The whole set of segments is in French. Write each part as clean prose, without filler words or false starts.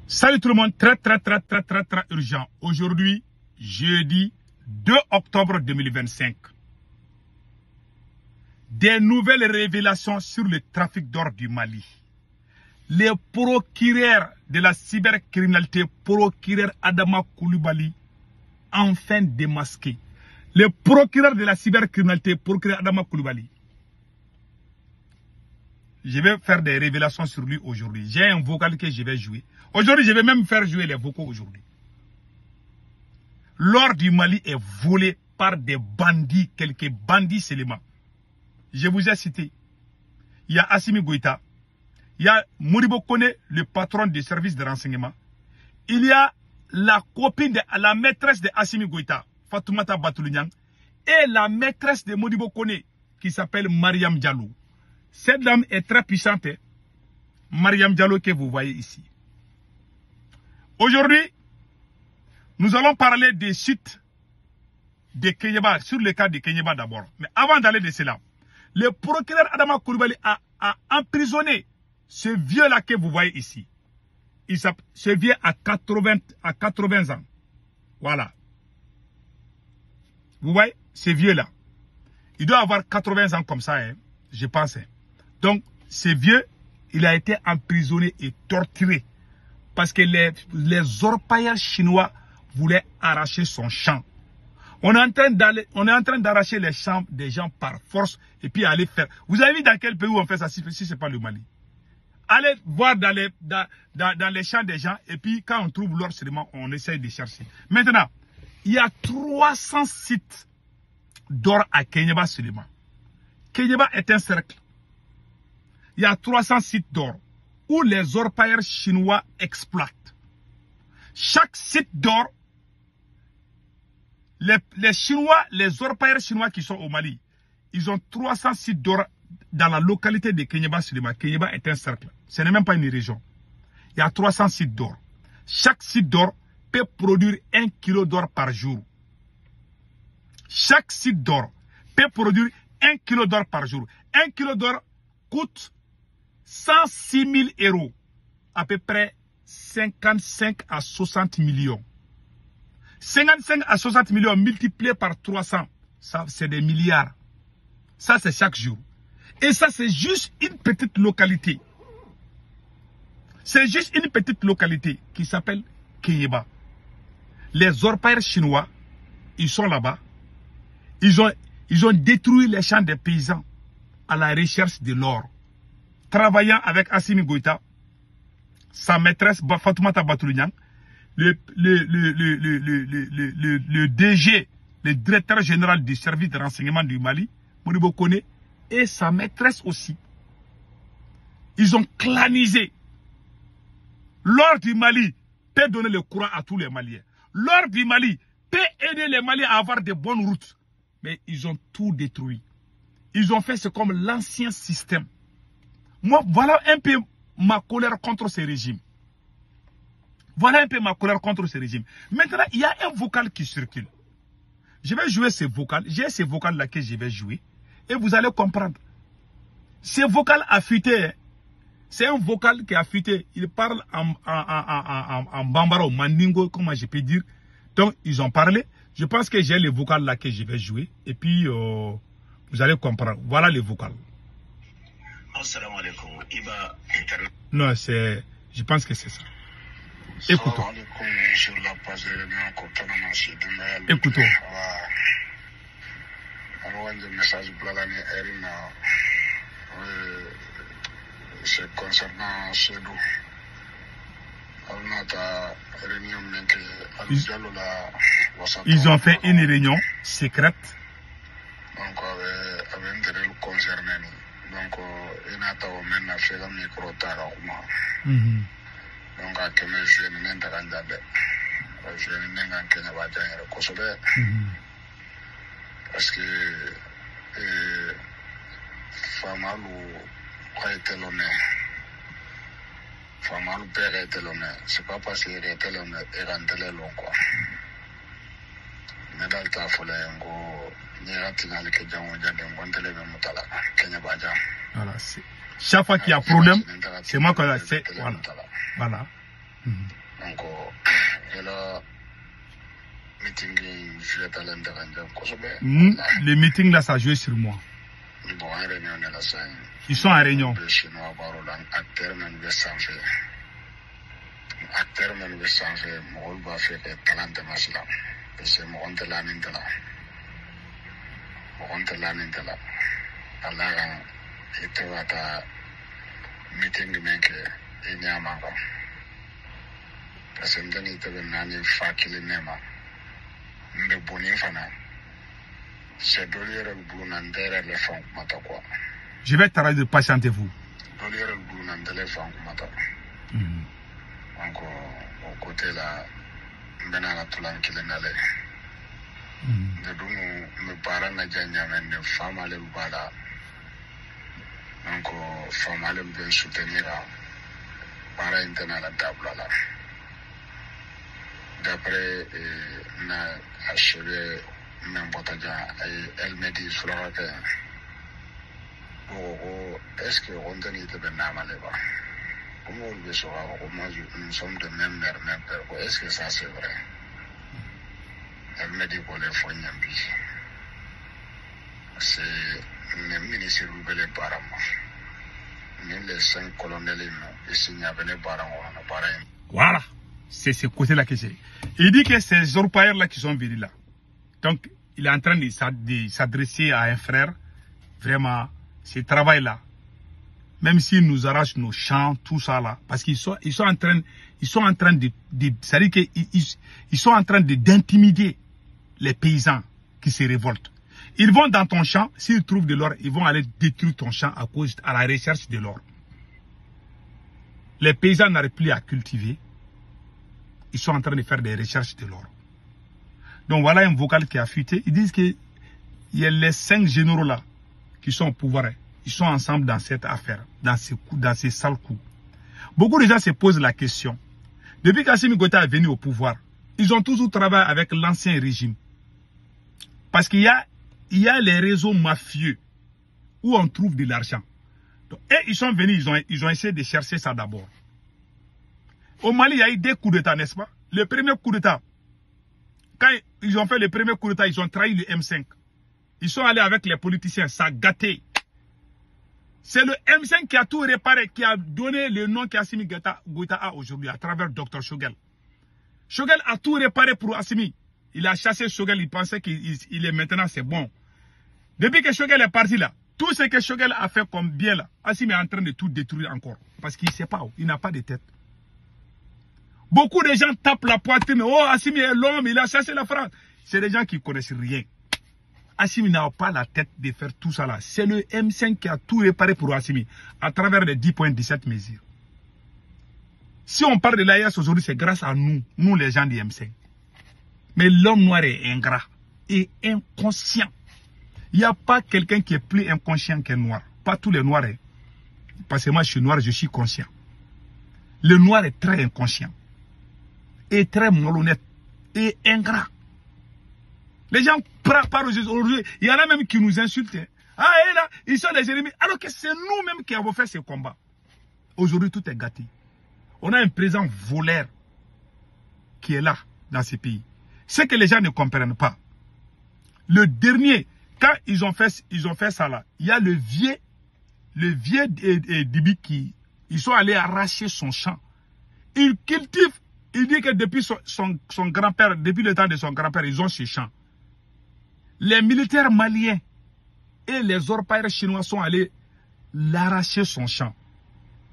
Salut tout le monde, très urgent. Aujourd'hui, jeudi 2 octobre 2025. Des nouvelles révélations sur le trafic d'or du Mali. Les procureurs de la cybercriminalité, procureur Adama Koulibaly, enfin démasqué. Les procureurs de la cybercriminalité, procureur Adama Koulibaly. Je vais faire des révélations sur lui aujourd'hui. J'ai un vocal que je vais jouer. Aujourd'hui, je vais même faire jouer les vocaux aujourd'hui. L'or du Mali est volé par des bandits, quelques bandits seulement. Je vous ai cité. Il y a Assimi Goïta. Il y a Modibo Kone, le patron du service de renseignement. Il y a la copine, la maîtresse de Assimi Goïta, Fatoumata Batoulignang, et la maîtresse de Modibo Kone, qui s'appelle Mariam Diallo. Cette dame est très puissante, Mariam Diallo que vous voyez ici. Aujourd'hui, nous allons parler des sites de Kéniéba, sur le cas de Kéniéba d'abord. Mais avant d'aller de cela, le procureur Adama Koulibaly a emprisonné ce vieux-là que vous voyez ici. Ce vieux a 80 ans. Voilà. Vous voyez, ce vieux-là. Il doit avoir 80 ans comme ça, hein, je pense. Donc, ce vieux, il a été emprisonné et torturé. Parce que les orpailleurs chinois voulaient arracher son champ. On est en train d'arracher les champs des gens par force et puis aller faire. Vous avez vu dans quel pays où on fait ça si ce n'est pas le Mali? Allez voir dans les champs des gens et puis quand on trouve l'or seulement, on essaye de chercher. Maintenant, il y a 300 sites d'or à Kéniéba seulement. Kéniéba est un cercle. Il y a 300 sites d'or où les orpailleurs chinois exploitent. Chaque site d'or, les Chinois, les orpailleurs chinois qui sont au Mali, ils ont 300 sites d'or dans la localité de Kéniéba seulement. Kéniéba est un cercle. Ce n'est même pas une région. Il y a 300 sites d'or. Chaque site d'or peut produire 1 kilo d'or par jour. Chaque site d'or peut produire 1 kilo d'or par jour. 1 kilo d'or coûte 106 000 euros. À peu près 55 à 60 millions. 55 à 60 millions multipliés par 300. Ça, c'est des milliards. Ça, c'est chaque jour. Et ça, c'est juste une petite localité. C'est juste une petite localité qui s'appelle Kéniéba. Les orpailleurs chinois, ils sont là-bas. Ils ont détruit les champs des paysans à la recherche de l'or. Travaillant avec Assimi Goïta, sa maîtresse Fatoumata Batoulignang, le DG, le directeur général du service de renseignement du Mali, Modibo Kone, et sa maîtresse aussi. Ils ont clanisé. L'or du Mali peut donner le courant à tous les Maliens. L'or du Mali peut aider les Maliens à avoir de bonnes routes. Mais ils ont tout détruit. Ils ont fait ce comme l'ancien système. Moi, voilà un peu ma colère contre ce régime. Voilà un peu ma colère contre ce régime. Maintenant, il y a un vocal qui circule. Je vais jouer ce vocal. J'ai ce vocal-là que je vais jouer. Et vous allez comprendre. Ce vocal a fuité. C'est un vocal qui a fuité. Il parle en bambara ou mandingo, comment je peux dire. Donc, ils ont parlé. Je pense que j'ai le vocal-là que je vais jouer. Et puis, vous allez comprendre. Voilà le vocal. Non, c'est... Je pense que c'est ça. Écoutons. Écoutons. C'est concernant Chédou. Ils ont fait une réunion secrète. Donc, avec un concerné. Donc, il a fait un micro donc, à Kenya, je n'ai pas de je n'ai pas de parce que Famalou a été l'honneur. Famalou père a été l'honneur. C'est pas parce qu'il a été l'honneur et rentré le long, quoi. Mais dans le cas, il faut les voilà, chaque fois qu'il y a problème, c'est moi qui ai fait. Voilà. Voilà. Donc, le meeting, je vais t'aller les meetings là, ça a joué sur moi. Bon, ils sont en réunion. Acteur même le changer, mon va faire que talent de masila. Parce que mon de la nintela. Mon de la nintela. Allah était à ta meeting de mec et n'y a pas. Parce que nous n'était pas nani fakili nema. Nous boni fana. C'est dolire le boulot n'endere le fond mata quoi. Je vais t'arrêter de patienter vous. Dolire le boulot n'endere le fond mata. Donc, au côté là, je suis là tout l'an qui est allé. Mes parents n'ont jamais de femmes à l'embala. Donc, femmes à l'embala soutenir parents internals à la table là. D'après, on a achevé même potaja et elle me dit sur la que est-ce que on tenait de benama là-bas? Nous sommes de même mère, même père. Est-ce que ça c'est vrai? Elle me dit qu'on les faut nyambi. C'est le ministre de les parents. Ni les 5 colonels, ils signent avec les parents. Voilà, c'est ce côté-là que j'ai. Il dit que ces orpailleurs-là qui sont venus là. Donc, il est en train de s'adresser à un frère. Vraiment, ce travail-là. Même s'ils nous arrachent nos champs, tout ça là, parce qu'ils sont en train de c'est-à-dire qu'ils sont en train d'intimider les paysans qui se révoltent. Ils vont dans ton champ, s'ils trouvent de l'or, ils vont aller détruire ton champ à la recherche de l'or. Les paysans n'arrivent plus à cultiver, ils sont en train de faire des recherches de l'or. Donc voilà un vocal qui a fuité, ils disent que il y a les 5 généraux là qui sont au pouvoir. Ils sont ensemble dans cette affaire, dans ces sales coups. Beaucoup de gens se posent la question. Depuis qu'Assimi Goïta est venu au pouvoir, ils ont toujours travaillé avec l'ancien régime. Parce qu'il y a les réseaux mafieux où on trouve de l'argent. Et ils sont venus, ils ont essayé de chercher ça d'abord. Au Mali, il y a eu 2 coups d'État, n'est-ce pas? Le premier coup d'État, quand ils ont fait le premier coup d'État, ils ont trahi le M5. Ils sont allés avec les politiciens, ça a gâté. C'est le M5 qui a tout réparé, qui a donné le nom qu'Assimi Goïta a aujourd'hui à travers Dr Shogel. Shogel a tout réparé pour Assimi. Il a chassé Shogel, il pensait qu'il est maintenant, c'est bon. Depuis que Shogel est parti là, tout ce que Shogel a fait comme bien là, Assimi est en train de tout détruire encore. Parce qu'il ne sait pas, il n'a pas de tête. Beaucoup de gens tapent la poitrine. Oh, Assimi est l'homme, il a chassé la France. C'est des gens qui ne connaissent rien. Assimi n'a pas la tête de faire tout ça là. C'est le M5 qui a tout réparé pour Assimi à travers les 10.17 mesures. Si on parle de l'AIS aujourd'hui, c'est grâce à nous les gens du M5. Mais l'homme noir est ingrat et inconscient. Il n'y a pas quelqu'un qui est plus inconscient qu'un noir. Pas tous les noirs. Parce que moi je suis noir, je suis conscient. Le noir est très inconscient. Et très malhonnête. Et ingrat. Les gens parlent aujourd'hui. Il y en a même qui nous insultent. Ah, et là, ils sont les ennemis. Alors que c'est nous-mêmes qui avons fait ce combat. Aujourd'hui, tout est gâté. On a un président voleur qui est là, dans ce pays. Ce que les gens ne comprennent pas. Le dernier, quand ils ont fait ça là, il y a le vieux Dibi qui, ils sont allés arracher son champ. Il cultive, il dit que depuis son grand-père, depuis le temps de son grand-père, ils ont ce champ. Les militaires maliens et les orpailleurs chinois sont allés l'arracher son champ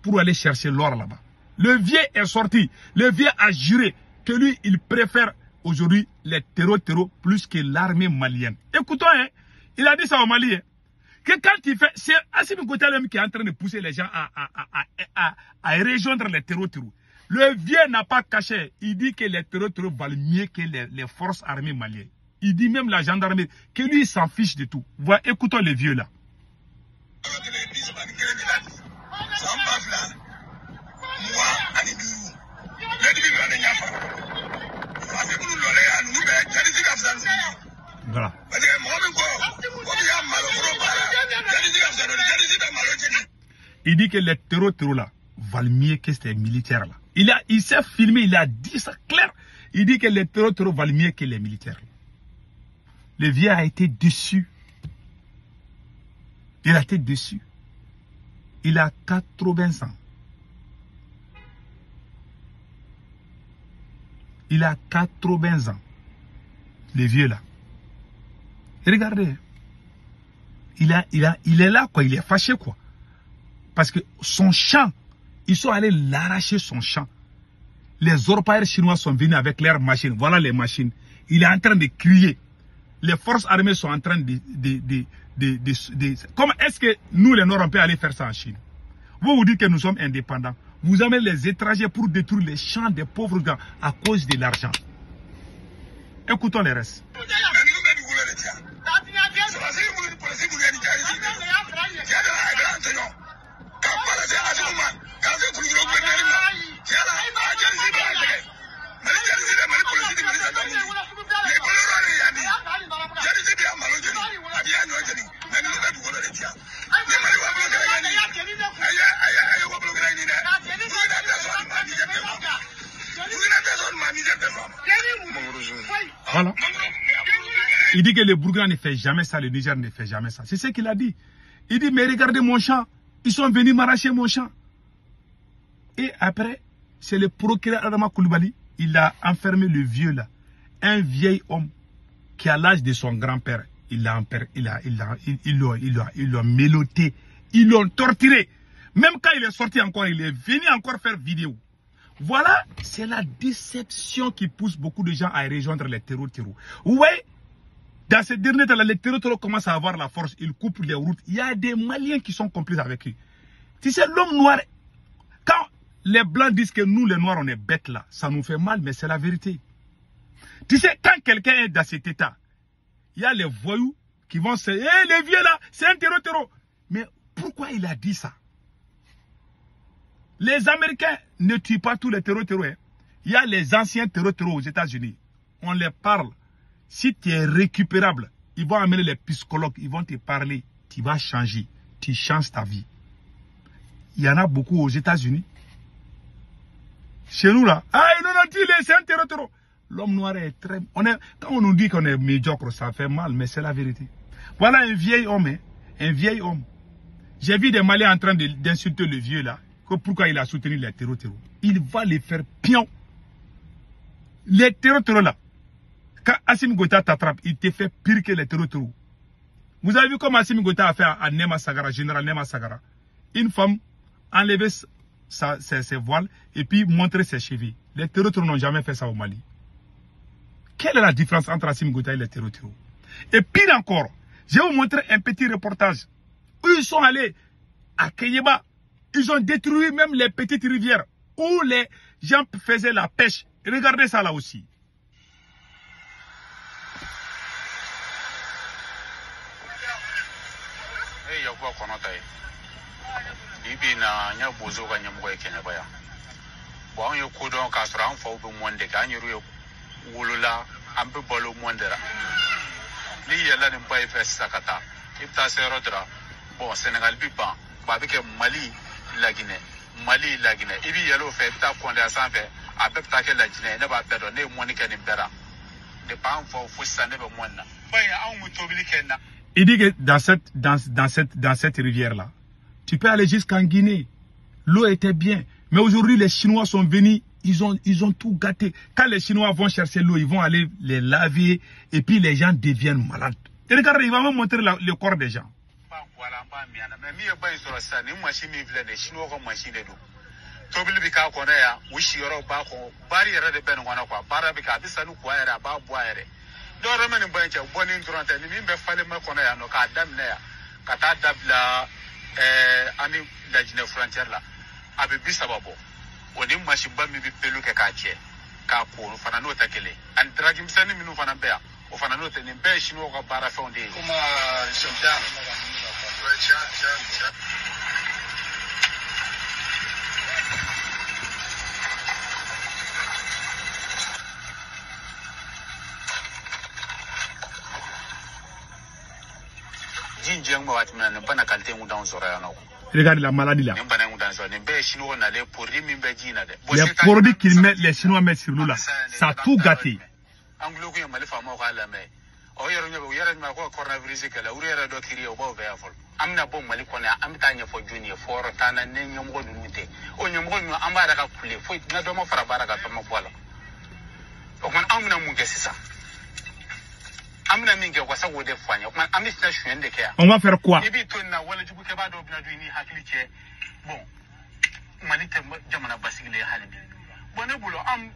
pour aller chercher l'or là-bas. Le vieux est sorti. Le vieux a juré que lui, il préfère aujourd'hui les terreaux plus que l'armée malienne. Écoutons, hein, il a dit ça au Mali. Hein, que quand il fait, c'est Assimi Goïta lui qui est en train de pousser les gens à rejoindre les terreaux. Le vieux n'a pas caché. Il dit que les terreaux valent mieux que les forces armées maliennes. Il dit même la gendarmerie que lui il s'en fiche de tout. Voilà, écoutons les vieux là. Voilà. Il dit que les terreaux là valent mieux que ces militaires là. Il s'est filmé, il a dit ça clair. Il dit que les terreaux valent mieux que les militaires. Le vieux a été déçu. Il a été déçu. Il a 80 ans. Il a 80 ans. Le vieux là. Regardez. Il est là quoi. Il est fâché quoi. Parce que son champ, ils sont allés l'arracher son champ. Les orpailleurs chinois sont venus avec leurs machines. Voilà les machines. Il est en train de crier. Les forces armées sont en train comment est-ce que nous les Noirs on peut aller faire ça en Chine? Vous dites que nous sommes indépendants. Vous amenez les étrangers pour détruire les champs des pauvres gens à cause de l'argent. Écoutons les restes. Voilà. Il dit que le Burkina ne fait jamais ça, le Niger ne fait jamais ça. C'est ce qu'il a dit. Il dit, mais regardez mon champ. Ils sont venus m'arracher mon champ. Et après, c'est le procureur Adama Koulibaly. Il a enfermé le vieux là. Un vieil homme qui a l'âge de son grand-père. Ils l'ont mélotté. Ils l'ont torturé. Même quand il est sorti encore, il est venu encore faire vidéo. Voilà, c'est la déception qui pousse beaucoup de gens à rejoindre les terreaux. Oui, dans ces derniers temps, les terreaux commencent à avoir la force. Ils coupent les routes. Il y a des Maliens qui sont complices avec eux. Tu sais, l'homme noir, quand les Blancs disent que nous, les Noirs, on est bêtes là, ça nous fait mal, mais c'est la vérité. Tu sais, quand quelqu'un est dans cet état, il y a les voyous qui vont se... les vieux là, c'est un terreau. Mais pourquoi il a dit ça? Les Américains ne tuent pas tous les terreaux. Hein. Il y a les anciens terreaux aux États-Unis. On les parle. Si tu es récupérable, ils vont amener les psychologues, ils vont te parler. Tu vas changer. Tu changes ta vie. Il y en a beaucoup aux États-Unis. Chez nous là, c'est un terreau. L'homme noir est très... quand on nous dit qu'on est médiocre, ça fait mal, mais c'est la vérité. Voilà un vieil homme. Hein. Un vieil homme. J'ai vu des Maliens en train d'insulter le vieux là. Pourquoi il a soutenu les terreaux. Il va les faire pion. Les terreaux là. Quand Assimi Goïta t'attrape, il te fait pire que les terreaux. Vous avez vu comment Assimi Goïta a fait à Nema Sagara, général Nema Sagara. Une femme enlever ses voiles et puis montrer ses chevilles. Les terreaux n'ont jamais fait ça au Mali. Quelle est la différence entre Assimi Goïta et les terreaux? Et pire encore, je vais vous montrer un petit reportage où ils sont allés à Keyeba. Ils ont détruit même les petites rivières où les gens faisaient la pêche. Regardez ça là aussi. Mali lagine ibi yelo fe ta konde asanfe abepta ke lagine ne ba pedo ne moni ke ni bera ne pa enfo fussa ne be monna baya an mutobili kenna. Il dit que dans cette rivière là, tu peux aller jusqu'en Guinée. L'eau était bien, mais aujourd'hui les Chinois sont venus, ils ont tout gâté. Quand les Chinois vont chercher l'eau, ils vont aller les laver et puis les gens deviennent malades. Et regardez, il va même montrer le corps des gens. Mais mi e bay soro sa ni machine mi vle ne chino ko machine do tobili bi ka ko na ya wishi yoro ba ko bari yere de ben ngona ko bara bi ka bisa nu ko yere ba bo yere do ro men ban che boni nturante ni mi be fale ma ko na ya no ka dam na ya ka ta dabla ani la jine frontière la abi bisa babo woni machine ba mi bi pelu ke ka che ka ko no fana no takele an dragim sani mi no fana be ya o fana no te ni be chino ko bara fonde kuma shimta. Regarde la maladie là. Les produits qu'ils mettent, les Chinois mettent sur l'eau là, ça a tout gâté. Amna bom mali kone amta nya fo junior for tana ne nyomgo dunute o nyomgo no ambara ka kule fo na do mo fara baraka to mo bola o man amna mu ke sisa amna minge ko sa wode fanya man amni sta shwende ke On va faire quoi? ibi to na wala jubu ke ba do bina duini hakili ke bon mali te jamana basigile halibi boné bulo am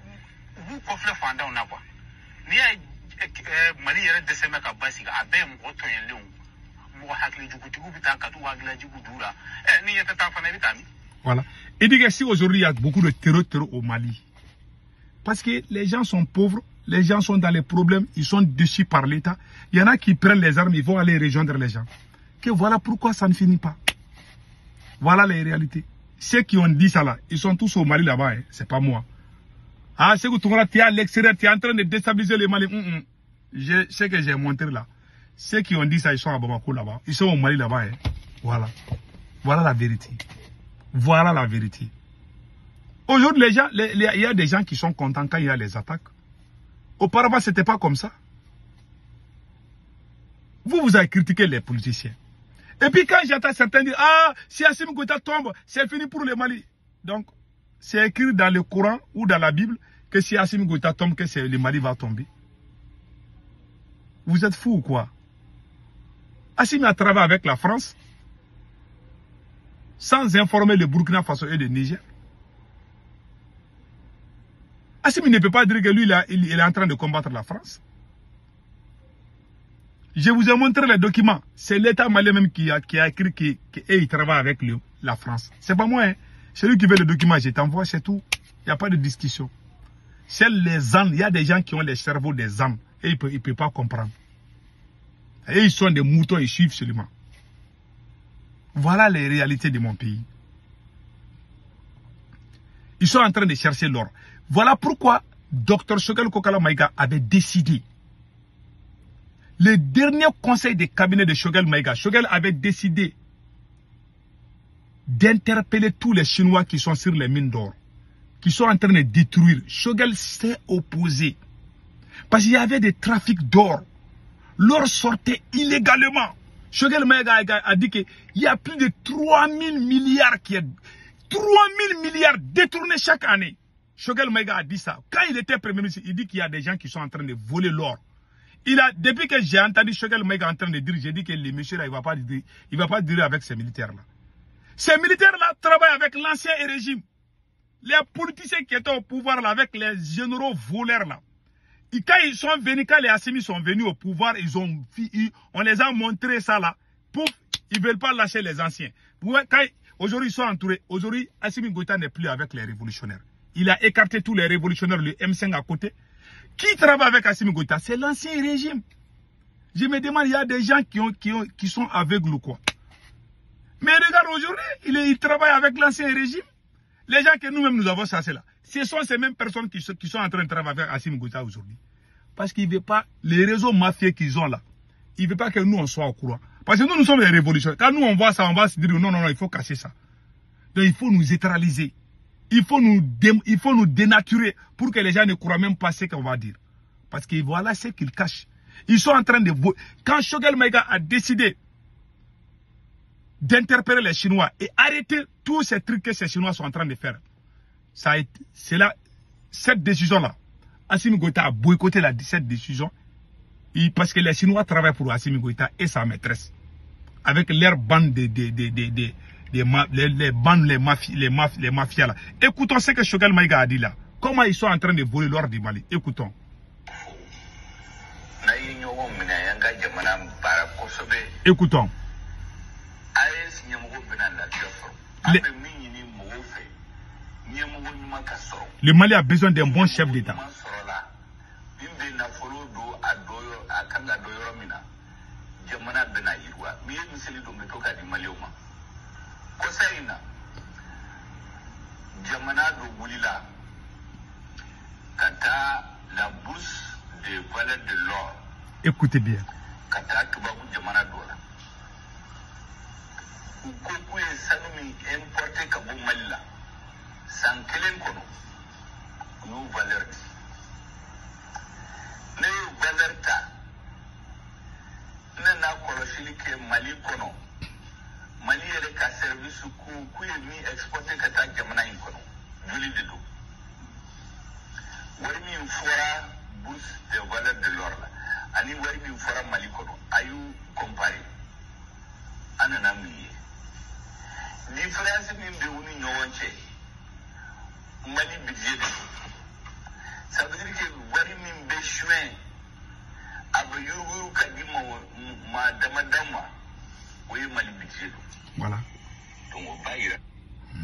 bu ko fle fanda on akwa ni ay mali yere de sema ka basiga abe mo to yen leun. Voilà. Et dit que si aujourd'hui il y a beaucoup de terreur au Mali, parce que les gens sont pauvres, les gens sont dans les problèmes, ils sont déçus par l'État. Il y en a qui prennent les armes, ils vont aller rejoindre les gens. Que voilà pourquoi ça ne finit pas. Voilà les réalités. Ceux qui ont dit ça là, ils sont tous au Mali là-bas, hein. C'est pas moi. Ah, c'est que tu es à l'extérieur, tu es en train de déstabiliser le Mali. Je sais que j'ai montré là. Ceux qui ont dit ça, ils sont à Bamako là-bas. Ils sont au Mali là-bas. Hein. Voilà. Voilà la vérité. Voilà la vérité. Aujourd'hui, les gens, il y a des gens qui sont contents quand il y a les attaques. Auparavant, ce n'était pas comme ça. Vous avez critiqué les politiciens. Et puis quand j'entends certains dire, ah, si Assimi Goïta tombe, c'est fini pour le Mali. Donc, c'est écrit dans le Coran ou dans la Bible que si Assimi Goïta tombe, que le Mali va tomber. Vous êtes fous ou quoi? Assimi a travaillé avec la France sans informer le Burkina Faso et le Niger. Assimi ne peut pas dire que lui, il est en train de combattre la France. Je vous ai montré les documents. C'est l'État malien même qui a écrit qu'il travaille avec la France. C'est pas moi. Hein. C'est lui qui veut le document. Je t'envoie, c'est tout. Il n'y a pas de discussion. C'est les ânes. Il y a des gens qui ont les cerveaux des ânes. Et ils ne peuvent pas comprendre. Et ils sont des moutons, ils suivent seulement. Voilà les réalités de mon pays. Ils sont en train de chercher l'or. Voilà pourquoi Dr Choguel Kokala Maïga avait décidé. Le dernier conseil de cabinet de Choguel Maïga, Choguel avait décidé d'interpeller tous les Chinois qui sont sur les mines d'or, qui sont en train de détruire. Choguel s'est opposé. Parce qu'il y avait des trafics d'or. L'or sortait illégalement. Choguel Maïga a dit qu'il y a plus de 3000 milliards 3000 milliards détournés chaque année. Choguel Maïga a dit ça. Quand il était Premier ministre, il dit qu'il y a des gens qui sont en train de voler l'or. Depuis que j'ai entendu Choguel Maïga en train de dire, j'ai dit que les messieurs là, il ne va pas dire avec ces militaires là. Ces militaires là travaillent avec l'ancien régime. Les politiciens qui étaient au pouvoir là, avec les généraux voleurs là. Et quand ils sont venus, quand les Assimi sont venus au pouvoir, on les a montré ça là. Pouf, ils ne veulent pas lâcher les anciens. Aujourd'hui, ils sont entourés. Aujourd'hui, Assimi Goïta n'est plus avec les révolutionnaires. Il a écarté tous les révolutionnaires, le M5 à côté. Qui travaille avec Assimi Goïta? C'est l'ancien régime. Je me demande, il y a des gens qui sont aveugles ou quoi. Mais regarde, aujourd'hui, il travaille avec l'ancien régime. Les gens que nous-mêmes nous avons chassés là. Ce sont ces mêmes personnes qui sont en train de travailler avec Assimi Goïta aujourd'hui. Parce qu'ils ne veulent pas, les réseaux mafieux qu'ils ont là, ils ne veulent pas que nous on soit au courant. Parce que nous sommes les révolutionnaires. Quand nous on voit ça, on va se dire non, il faut casser ça. Donc il faut nous neutraliser. Il faut nous dénaturer pour que les gens ne croient même pas ce qu'on va dire. Parce que voilà ce qu'ils cachent. Ils sont en train de... Quand Choguel Maïga a décidé d'interpeller les Chinois et arrêter tous ces trucs que ces Chinois sont en train de faire, c'est là, cette décision-là, Assimi Goïta a boycotté cette décision parce que les Chinois travaillent pour Assimi Goïta et sa maîtresse. Avec leur bande les mafias là. Écoutons ce que Choguel Maïga a dit là. Comment ils sont en train de voler l'or du Mali. Écoutons. Écoutons. Le Mali a besoin d'un bon chef d'État. La bourse de valeur de l'or. Écoutez bien. Koukou et Sanoumi importé Kabo Malila. Sans Kelen Kono. Nous valeurs. Nous valeurs ta. Nana Koloshili ke Mali Kono. Mali est ka service Koukou et mi exporté Kata Jamana Kono. Vili de l'eau. Wari mi fora bourse de valeur de l'or là. Ani wari mi fora Mali Kono. Ayou comparé. Anana mi. Différence min de uni nyonche. Mali budget. Ça veut dire que wari min bechuin. Abayuru kadima ma damadama. Oui Mali budget. Voilà. Donc on va y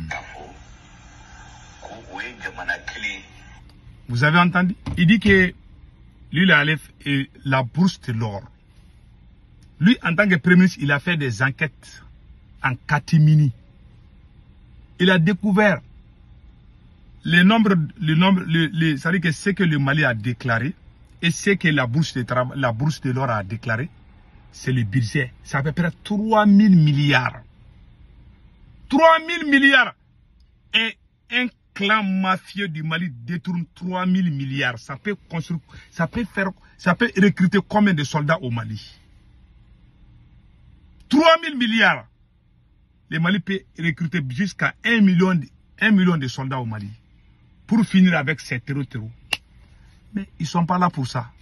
kafo. Ko oui jamana clé. Vous avez entendu? Il dit que lui, est la bourse de l'or. Lui, en tant que Premier ministre, il a fait des enquêtes en catimini. Il a découvert c'est-à-dire que ce que le Mali a déclaré et ce que la bourse de l'or a déclaré, c'est le budget. C'est à peu près 3 000 milliards. 3 000 milliards. Et un clan mafieux du Mali détourne 3 000 milliards. Ça peut recruter combien de soldats au Mali? 3 000 milliards. Le Mali peut recruter jusqu'à 1 million de soldats au Mali. Pour finir avec ces terreaux. Mais ils ne sont pas là pour ça.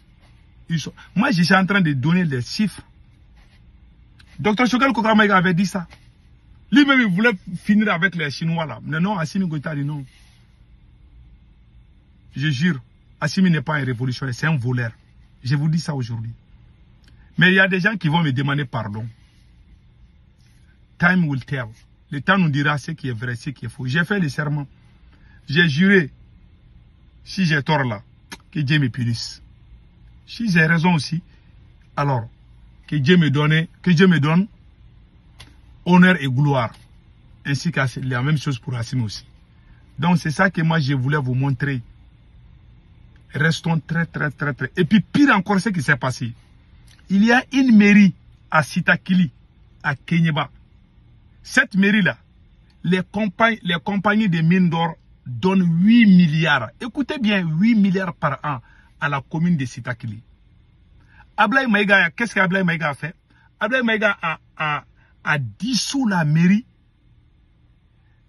Moi, je suis en train de donner les chiffres. Dr Choguel Kokamaïga avait dit ça. Lui-même, il voulait finir avec les Chinois là. Mais non, Assimi Goïta dit non. Je jure, Assimi n'est pas un révolutionnaire, c'est un voleur. Je vous dis ça aujourd'hui. Mais il y a des gens qui vont me demander pardon. Time will tell. Le temps nous dira ce qui est vrai, ce qui est faux. J'ai fait le serment. J'ai juré, si j'ai tort là, que Dieu me punisse. Si j'ai raison aussi, alors, que Dieu me donne honneur et gloire. Ainsi que la même chose pour Assimi aussi. Donc c'est ça que moi je voulais vous montrer. Restons très. Et puis pire encore ce qui s'est passé. Il y a une mairie à Sitakili, à Kenyeba. Cette mairie-là, les compagnies de mines d'or donnent 8 milliards. Écoutez bien, 8 milliards par an à la commune de Sitakili. Ablaye Maïga, qu'est-ce qu'Ablaye Maïga a fait? Ablaye Maïga a dissous la mairie.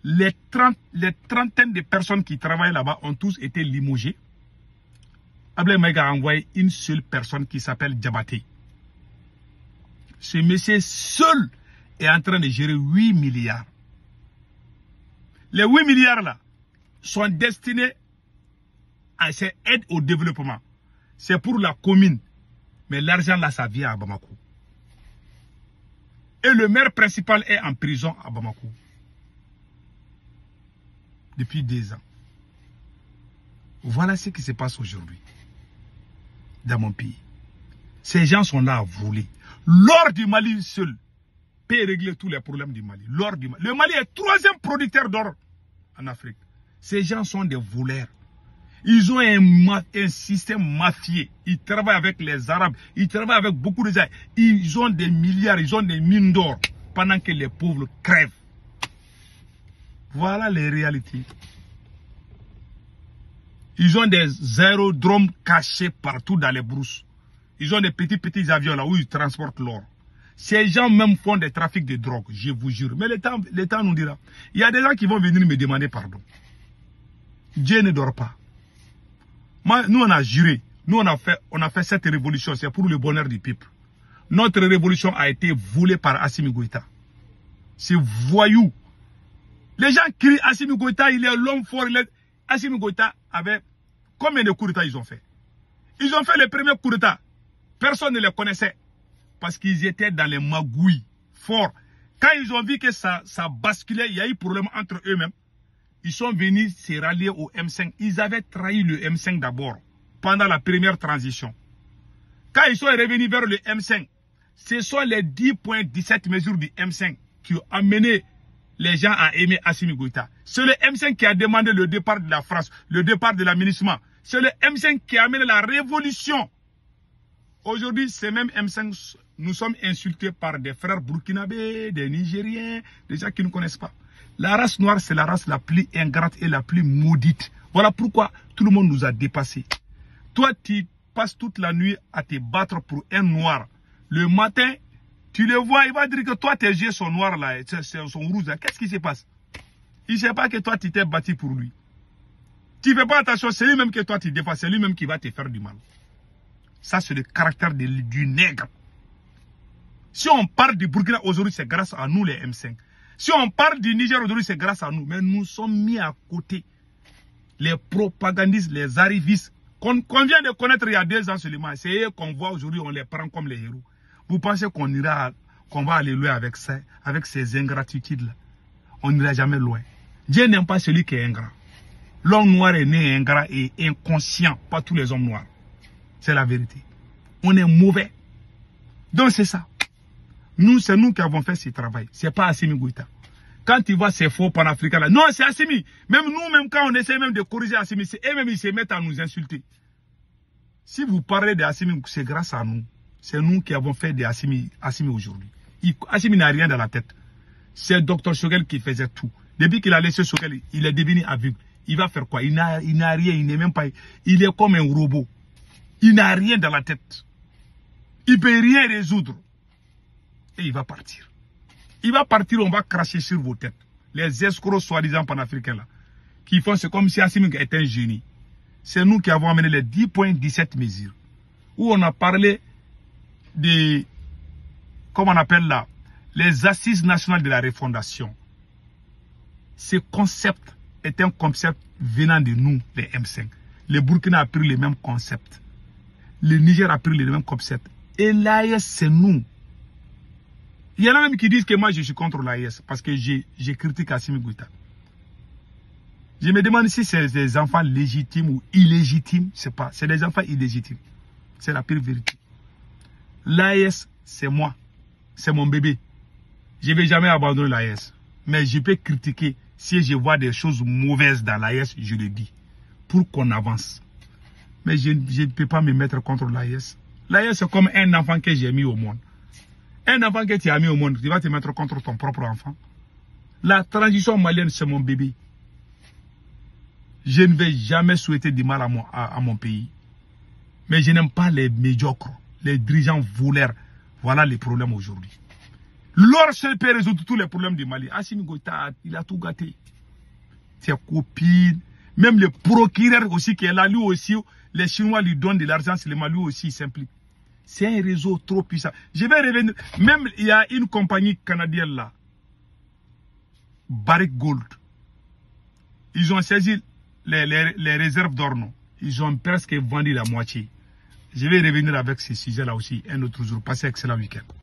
Les trentaines de personnes qui travaillent là-bas ont tous été limogées. Ablaye Maïga a envoyé une seule personne qui s'appelle Diabaté. Ce monsieur seul est en train de gérer 8 milliards. Les 8 milliards là sont destinés à cette aide au développement. C'est pour la commune. Mais l'argent là, ça vient à Bamako. Et le maire principal est en prison à Bamako. Depuis 2 ans. Voilà ce qui se passe aujourd'hui. Dans mon pays. Ces gens sont là à voler. L'or du Mali seul peut régler tous les problèmes du Mali. L'or du Mali. Le Mali est 3e producteur d'or en Afrique. Ces gens sont des voleurs. Ils ont un système mafieux. Ils travaillent avec les Arabes. Ils travaillent avec beaucoup de gens. Ils ont des milliards, ils ont des mines d'or pendant que les pauvres crèvent. Voilà les réalités. Ils ont des aérodromes cachés partout dans les brousses. Ils ont des petits avions là où ils transportent l'or. Ces gens même font des trafics de drogue, je vous jure. Mais le temps nous dira. Il y a des gens qui vont venir me demander pardon. Dieu ne dort pas. Moi, nous on a juré. Nous on a fait cette révolution. C'est pour le bonheur du peuple. Notre révolution a été volée par Assimi Goïta. C'est voyou. Les gens crient Assimi Goïta, il est l'homme fort. Assimi Goïta avait combien de coups d'État ils ont fait? Ils ont fait les premiers coups d'État. Personne ne les connaissait. Parce qu'ils étaient dans les magouilles forts. Quand ils ont vu que ça basculait, il y a eu problème entre eux-mêmes. Ils sont venus se rallier au M5. Ils avaient trahi le M5 d'abord, pendant la première transition. Quand ils sont revenus vers le M5, ce sont les 10.17 mesures du M5 qui ont amené les gens à aimer Assimi Goïta. C'est le M5 qui a demandé le départ de la France, le départ de l'aménagement. C'est le M5 qui a amené la révolution. Aujourd'hui, ces mêmes M5, nous sommes insultés par des frères burkinabés, des Nigériens, des gens qui ne connaissent pas. La race noire, c'est la race la plus ingrate et la plus maudite. Voilà pourquoi tout le monde nous a dépassés. Toi, tu passes toute la nuit à te battre pour un noir. Le matin, tu le vois, il va dire que toi, tes yeux sont noirs là, sont rouges là. Qu'est-ce qui se passe? Il ne sait pas que toi, tu t'es battu pour lui. Tu ne fais pas attention, c'est lui-même que toi, tu défends. C'est lui-même qui va te faire du mal. Ça, c'est le caractère du nègre. Si on parle du Burkina aujourd'hui, c'est grâce à nous, les M5. Si on parle du Niger aujourd'hui, c'est grâce à nous. Mais nous sommes mis à côté. Les propagandistes, les arrivistes, qu'on vient de connaître il y a 2 ans seulement. C'est eux qu'on voit aujourd'hui, on les prend comme les héros. Vous pensez qu'on va aller loin avec ça, avec ces ingratitudes-là? On n'ira jamais loin. Dieu n'aime pas celui qui est ingrat. L'homme noir est né ingrat et inconscient, pas tous les hommes noirs. C'est la vérité. On est mauvais. Donc c'est ça. Nous, c'est nous qui avons fait ce travail. C'est pas Assimi Goïta. Quand tu vois ces faux panafricains là, non, c'est Assimi. Même nous, même quand on essaie même de corriger Assimi, eux-mêmes ils se mettent à nous insulter. Si vous parlez d'Assimi, c'est grâce à nous. C'est nous qui avons fait de Assimi aujourd'hui. Assimi n'a rien dans la tête. C'est Dr Choguel qui faisait tout. Depuis qu'il a laissé Choguel, il est devenu aveugle. Il va faire quoi? Il n'a rien, il n'est même pas... Il est comme un robot. Il n'a rien dans la tête. Il ne peut rien résoudre. Et il va partir. Il va partir, on va cracher sur vos têtes. Les escrocs soi-disant panafricains là, qui font c'est comme si Assimi était un génie. C'est nous qui avons amené les 10.17 mesures. Où on a parlé des, comment on appelle là, les assises nationales de la refondation. Ce concept est un concept venant de nous, les M5. Le Burkina a pris le même concept. Le Niger a pris le même concept. Et l'AES, c'est nous. Il y en a même qui disent que moi je suis contre l'AES parce que j'ai critique Assimi Goïta. Je me demande si c'est des enfants légitimes ou illégitimes. C'est pas. C'est des enfants illégitimes. C'est la pire vérité. L'AES, c'est moi. C'est mon bébé. Je ne vais jamais abandonner l'AES. Mais je peux critiquer. Si je vois des choses mauvaises dans l'AES, je le dis. Pour qu'on avance. Mais je ne peux pas me mettre contre l'AES. L'AES, c'est comme un enfant que j'ai mis au monde. Un enfant que tu as mis au monde, tu vas te mettre contre ton propre enfant. La transition malienne, c'est mon bébé. Je ne vais jamais souhaiter du mal à mon pays. Mais je n'aime pas les médiocres, les dirigeants voleurs. Voilà les problèmes aujourd'hui. Leur seul peut résoudre tous les problèmes du Mali. Assimi Goïta, il a tout gâté. Ses copines, même le procureur aussi qui est là, lui aussi, les Chinois lui donnent de l'argent seulement, lui aussi il s'implique. C'est un réseau trop puissant. Je vais revenir. Même il y a une compagnie canadienne là, Barrick Gold. Ils ont saisi les réserves d'or. Ils ont presque vendu la moitié. Je vais revenir avec ces sujets là aussi un autre jour. Passez un excellent week-end.